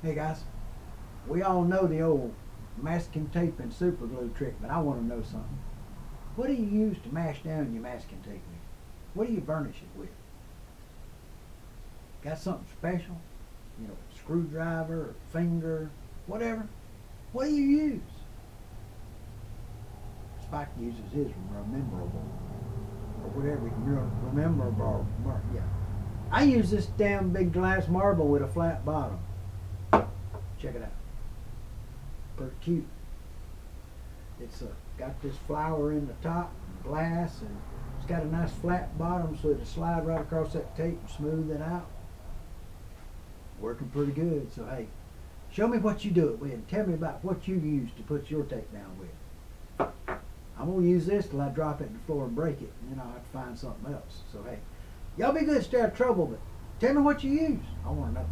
Hey guys, we all know the old masking tape and super glue trick, but I want to know something. What do you use to mash down your masking tape with? What do you burnish it with? Got something special? You know, screwdriver or finger, whatever. What do you use? Spike uses his Remembrall or whatever. Remembrall. Yeah. I use this damn big glass marble with a flat bottom. Check it out. Pretty cute. It's got this flower in the top, glass, and it's got a nice flat bottom so it'll slide right across that tape and smooth it out. Working pretty good. So hey, show me what you do it with and tell me about what you use to put your tape down with. I'm going to use this till I drop it in the floor and break it, and then I'll have to find something else. So hey, y'all be good, stay out of trouble, but tell me what you use. I want to know.